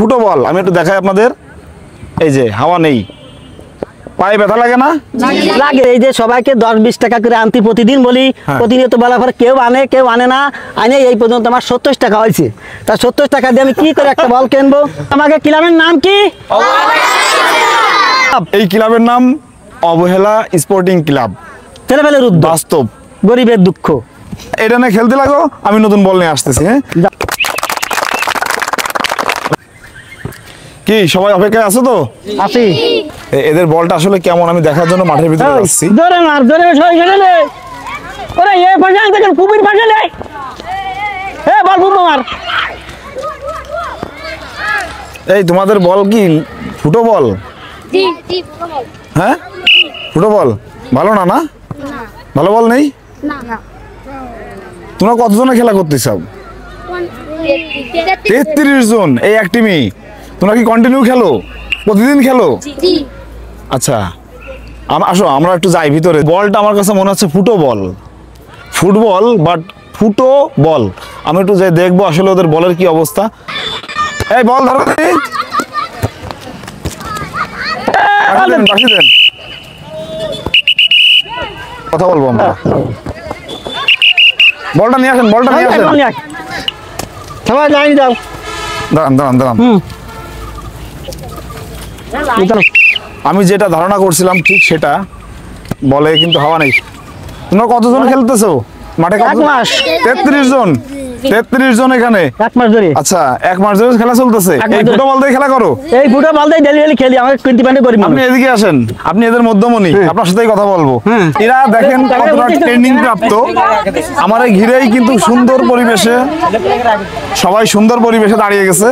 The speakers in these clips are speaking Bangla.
ফুটবল আমি একটু দেখাই আপনাদের। এই যে হাওয়া নেই, পায়ে ব্যথা লাগে না? লাগে। এই যে সবাইকে 10-20 টাকা করে আনতে প্রতিদিন বলি, প্রতিনিয়ত বলার পর কেউ আনে না, আনে এই পর্যন্ত আমার 70 টাকা হয়েছে। তা 70 টাকা দিয়ে আমি কি করে একটা বল কিনবো? আমাকে ক্লাবের নাম কি? এই ক্লাবের নাম অবহেলা স্পোর্টিং ক্লাব। ছেলেপেলের উদ্যোগ, বাস্তব, গরিবের দুঃখ। এটা নিয়ে খেলতে লাগো, আমি নতুন বল নিয়ে আসতেছি। হ্যাঁ, কি সবাই অপেক্ষায় আছো তো? আসি। এদের বলটা আসলে কেমন আমি দেখার জন্য মাঠের ভিতরে আসছি। জোরে মার, জোরে সবাই খেলে নে। ওরে এই পাশে দেখেন কুপির পাশে নে। এ বল বুম মার। এই তোমাদের বল কি ফুটবল? জি জি ফুটবল। হ্যাঁ, ফুটবল ভালো না? না ভালো বল নেই? না না তোমরা কতজনে খেলা করতে চাও? 33 জন এই এক টিমই। তোমরা কি কন্টিনিউ খেলো, প্রতিদিন খেলো? জি। আচ্ছা আসো আমরা একটু যাই ভিতরে। বলটা আমার কাছে মনে হচ্ছে ফুটবল, ফুটবল বাট ফুটো বল। আমি একটু যাই দেখবো আসলে ওদের বলের কি অবস্থা। এই বল ধরো, কথা বলবো আমরা। বলটা নিয়ে আসেন, বলটা নিয়ে আসেন। সবাই লাইন দাও। দাঁড়ান। আমি যেটা ধারণা করছিলাম ঠিক সেটা বলে, কিন্তু হাওয়া নেই। তোমরা কতজন খেলতেছো মাঠে? 1 মাস। 33 জন। 33 জন এখানে 1 মাস ধরে। আচ্ছা 1 মাস ধরে খেলা চলতেছে। এই ফুটবল দিয়ে খেলা করো? এই ফুটবল দিয়ে ডেলি খেলি, আমাকে কিনতে পারে করি। আপনি এদিকে আসেন, আপনি এদের মধ্যমণি, আপনার সাথেই কথা বলবো। এরা দেখেন কতটা ট্রেনিং প্রাপ্ত। আমার এই ঘিরেই কিন্তু সুন্দর পরিবেশে সবাই সুন্দর পরিবেশে দাঁড়িয়ে গেছে।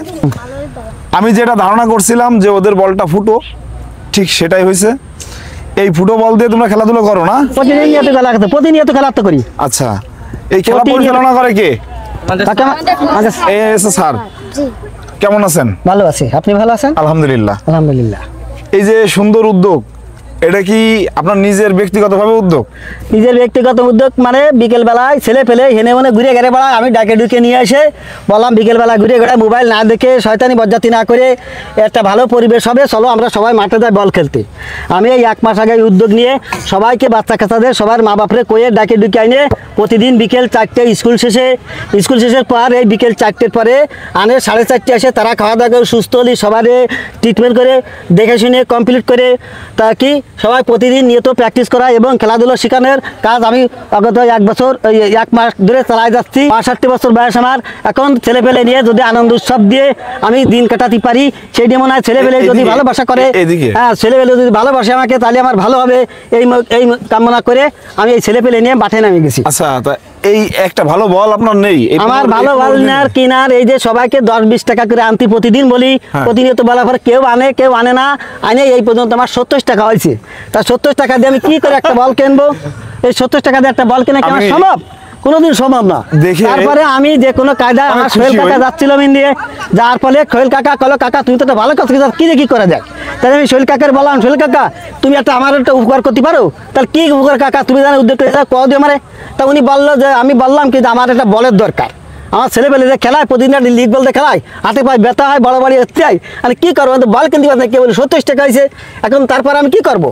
আমি যেটা ধারণা করছিলাম যে ওদের বলটা ফুটো, ঠিক সেটাই হয়েছে। এই ফুটো বল দিয়ে তোমরা খেলাধুলা করো না? প্রতিনিয়ত খেলা তো করি। আচ্ছা, এই খেলা পরিচালনা করে কে? স্যার কেমন আছেন? ভালো আছি, আপনি ভালো আছেন? আলহামদুলিল্লাহ। আলহামদুলিল্লাহ। এই যে সুন্দর উদ্যোগ, এটা কি আপনার নিজের ব্যক্তিগতভাবে উদ্যোগ? নিজের ব্যক্তিগত উদ্যোগ মানে বিকেল বেলায় ছেলে পেলে হেনে মনে ঘুরে ঘেরে বেড়ায়, আমি ডাকে ডুকে নিয়ে এসে বললাম বিকেল বেলা ঘুরে ঘুরে মোবাইল না দেখে শয়তানি বজ্জাতি না করে একটা ভালো পরিবেশ হবে, চলো আমরা সবাই মাঠে যাই বল খেলতে। আমি এই 1 মাস আগে উদ্যোগ নিয়ে সবাইকে বাচ্চা কাচ্চাদের সবার মা বাপরে কয়ে ডাকে ডুকে আইনে প্রতিদিন বিকেল 4টে স্কুল শেষের পর এই বিকেল 4টের পরে আনে 4:30 আসে, তারা খাওয়া দাওয়া করে সুস্থ হলে সবার ট্রিটমেন্ট করে দেখে শুনে কমপ্লিট করে তা কি সবাই প্রতিদিন নিয়ত প্র্যাকটিস করা এবং খেলাধুলা শেখানোর কাজ আমি অগত 1 মাস ধরে চালাই যাচ্ছি। 65 বছর বয়স আমার। এখন ছেলেপেলে নিয়ে যদি আনন্দ উৎসব দিয়ে আমি দিন কাটাতে পারি, সেই নিয়ে মনে হয় ছেলেপেলে যদি ভালোবাসা করে, হ্যাঁ ছেলেপেলে যদি ভালোবাসে আমাকে, তাহলে আমার ভালো হবে এই কামনা করে আমি এই ছেলেপেলে নিয়ে মাঠে নামে গেছি। আচ্ছা, এই একটা ভালো বল আপনার নেই? আমার ভালো বল কিনার এই যে সবাইকে 10-20 টাকা করে আনতে প্রতিদিন বলি, প্রতিনিয়ত বলার পর কেউ আনে না, আনে এই পর্যন্ত আমার 70 টাকা হয়েছে। তা 70 টাকা দিয়ে আমি কি করে একটা বল কিনবো? এই 70 টাকা দিয়ে একটা বল কেনা কি আমার সম্ভব? কোনোদিন সম্ভব না। তারপরে আমি যে কোনো কায়দায় আমার সোহেল কাকা যাচ্ছিল দিয়ে, যার ফলে সোহেল কাকা কলো কাকা তুমি তো একটা ভালো কাজ কি করা যায়। তাহলে আমি সোহেল কাকার বললাম, সোহেল কাকা তুমি আমার একটা উপকার করতে পারো? তাহলে কি উপকার কাকা, তুমি জানো উদ্যোগটা কও দিও আমারে। তা উনি বললো যে আমি বললাম কি আমার একটা বলের দরকার, আমার ছেলেপেলে যে খেলায় প্রতিদিন লিগ বলতে খেলায়, হাতে পায়ে ব্যথা হয়, বড় বাড়ি এসতে হয়, আমি কী করবো? বল কিনতে পারছি না, কে বলি 70 টাকা হয়েছে। এখন তারপরে আমি কি করব?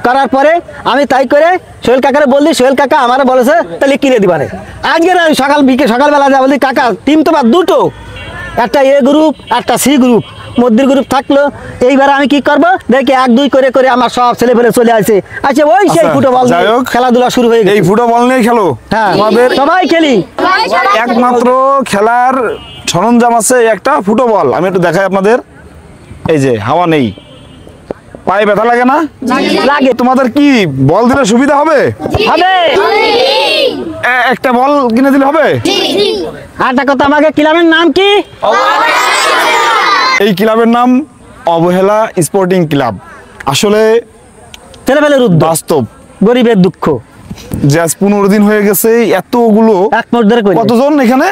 করার পরে আমি তাই করে সোহেল কাকারে বললি, সোহেল কাকা আমারে বলেছে তাহলে কিনে দিবারে। আজকে আমি সকালবেলা যা বলছি কাকা টিম তো বা দুটো, একটা এ গ্রুপ একটা সি গ্রুপ, মধ্যের গ্রুপ থাকলো। এইবার আমি কি করব? দেখি 1-2 করে আমার সব ছেলে পেলে চলে আসে ওই সেই ফুটবল খেলাধুলা শুরু হয়ে গেছে। এই ফুটবল নিয়ে খেলো? হ্যাঁ, সবাই খেলি। একমাত্র খেলার সরঞ্জাম আছে একটা ফুটবল। আমি একটু দেখাই আপনাদের। এই যে হাওয়া নেই, পায়ে ব্যথা লাগে না? লাগে। তোমাদের কি বল দিলে সুবিধা হবে? একটা বল কিনে দিলে হবে? আরেকটা কথা, আমাকে ক্লাবের নাম কি? এই ক্লাবের নাম অবহেলা স্পোর্টিং ক্লাব। আসলে ছেলেপেলের উদ্যোগ, বাস্তব, গরিবের দুঃখ। যে আজ 15 দিন হয়ে গেছে, এতগুলো 1 মাস ধরে কতজন এখানে?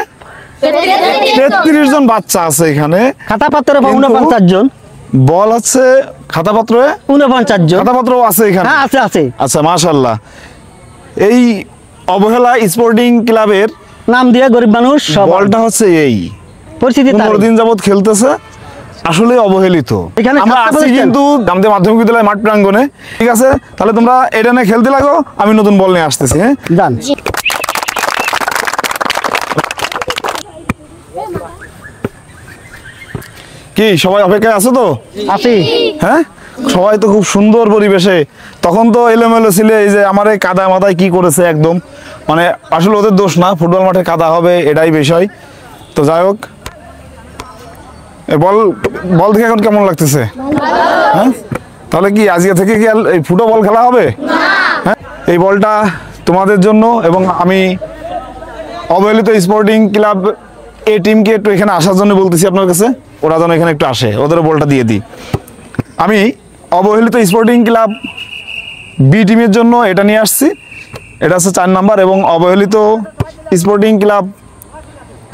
33 জন বাচ্চা আছে এখানে। খাতাপত্রে 49 জন, বল আছে খাতাপত্রে 49 জন, খাতাপত্র আছে এখানে। হ্যাঁ আছে। আচ্ছা মাশাআল্লাহ। এই অবহেলা স্পোর্টিং ক্লাবের নাম দিয়ে গরিব মানুষ বলটা হচ্ছে এই পরিস্থিতি 15 দিন যাবত খেলতেছে। আসলে অবহেলিত। এখানে আমরা সাতটা আছি প্রতিষ্ঠান। কিন্তু আমাদের মাধ্যমিক বিদ্যালয় মাঠ প্রাঙ্গণে। ঠিক আছে, তাহলে তোমরা এটা নিয়ে খেলতে লাগো, আমি নতুন বল নিয়ে আসতেছি। হ্যাঁ, যান। কি সবাই অপেক্ষায় আছো তো? আসি। হ্যাঁ, সবাই তো খুব সুন্দর পরিবেশে। তখন তো এলোমেলো ছিল, এই যে আমার এই কাদা মাথায় কি করেছে একদম, মানে আসলে ওদের দোষ না, ফুটবল মাঠে কাদা হবে এটাই বিষয়। তো যাই হোক, বল বল থেকে এখন কেমন লাগতেছে? হ্যাঁ, তাহলে কি আজকে থেকে কি আর এই ফুটবল খেলা হবে? হ্যাঁ, এই বলটা তোমাদের জন্য, এবং আমি অবহেলিত স্পোর্টিং ক্লাব এই টিমকে একটু এখানে আসার জন্য বলতেছি আপনার কাছে, ওরা যেন এখানে একটু আসে, ওদের বলটা দিয়ে দিই। আমি অবহেলিত স্পোর্টিং ক্লাব বি টিমের জন্য এটা নিয়ে আসছি, এটা হচ্ছে 4 নাম্বার, এবং অবহেলিত স্পোর্টিং ক্লাব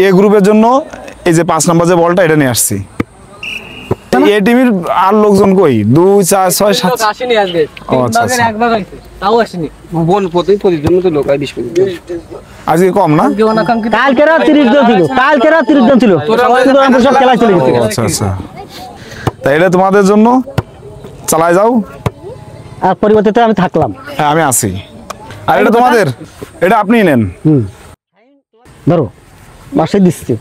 এ গ্রুপের জন্য এই যে 5 নাম্বার যে বলটা এটা নিয়ে আসছি। এ টিমের আর লোকজন কই? 2 4 6 7 আসেনি আজকে ও আচ্ছা আচ্ছা, একবার হয়েছে তাও আসেনি বোন প্রতিদিন তো লোক হয় 20 আজকে কম না? কালকে রাত 30 জন ছিল, কালকে রাত 30 জন ছিল, কিন্তু আমরা সব খেলা চলে গেছে। আচ্ছা আচ্ছা, তা এটা তোমাদের জন্য, চালায় যাও। আর পরিবর্তে আমি থাকলাম। হ্যাঁ, আমি আছি। আর এটা তোমাদের, এটা আপনিই নেন। ধরো বাসায় দিচ্ছি।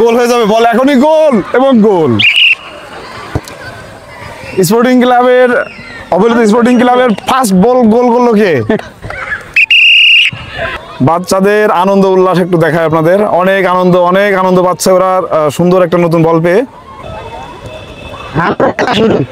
গোল হয়ে যাবে, বল এখনই গোল, এবং গোল। স্পোর্টিং ক্লাবের অবহেলিত স্পোর্টিং ক্লাবের ফার্স্ট বল গোল করলো কে? বাচ্চাদের আনন্দ উল্লাস একটু দেখায় আপনাদের, অনেক আনন্দ পাচ্ছে ওরা সুন্দর একটা নতুন বল পেয়ে। আমরা খেলা শুরু করি।